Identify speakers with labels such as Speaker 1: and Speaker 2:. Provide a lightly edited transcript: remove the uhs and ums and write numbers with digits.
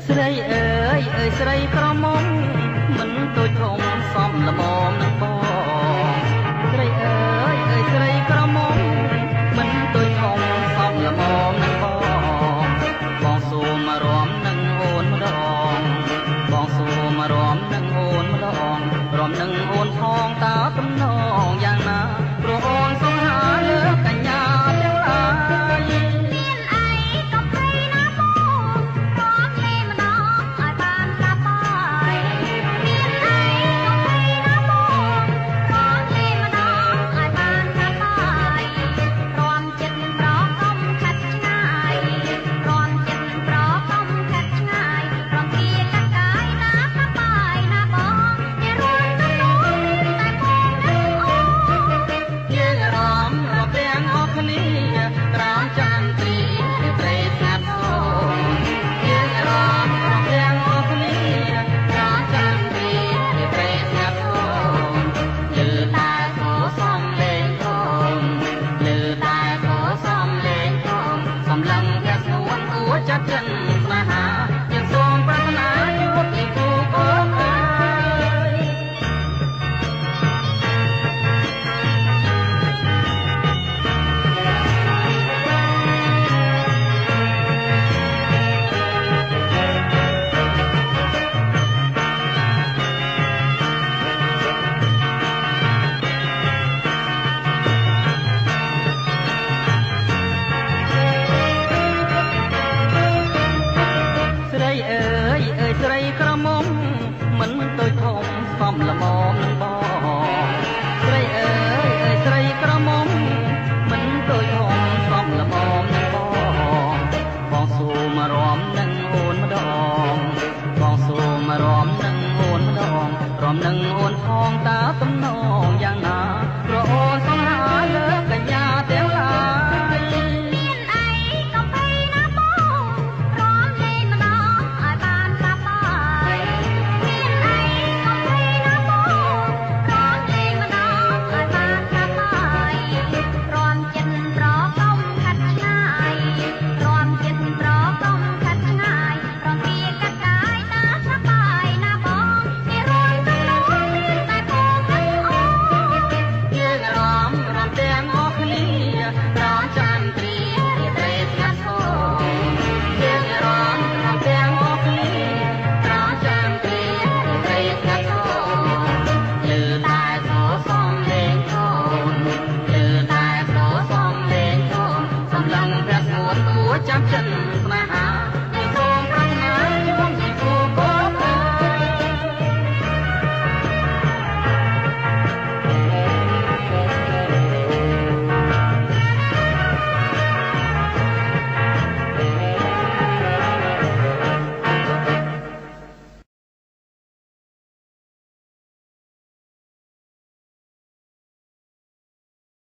Speaker 1: ស្រីអើយអើយស្រីក្រមុំមិនទូចធំសំល្មមនឹងបងស្រីអើយអើយស្រីក្រមុំមិនទូចធំសំល្មមនឹងបងសូមមករំនឹងអូនម្ដងបងសូមមករំនឹងអូនម្ដងរំនឹងអូនផងតើទំនងយ៉ាងណាព្រោះអូនសង្ហាលើកញ្ញាទាំងឡាយមានអីក៏ភ័យណាបងរំលេម្ដងឲ្យបានកាប់បាយមានអីក៏ភ័យណាបងរំលេម្ដងឲ្យបានកាប់បាយរំចិត្តប្រកុំខាត់ឆ្ងាយរំចិត្តប្រកុំខាត់ឆ្ងាយរំព្រាកាត់កាយណាកាប់បាយណាបងជារួមទៅនោះតែបងនឹងអូយើងរំរាប់ទាំងអស់គ្នាក្រោមចន្ទ្រីព្រៃស្ងាត់សូនយើងរំរាប់ទាំងអស់គ្នាក្រោមចន្ទ្រីព្រៃស្ងាត់សូនលើតែសូសំលេងធំលើតែសូសំលេងធំសំឡឹងតែស្នួនអួចចិត្តចិន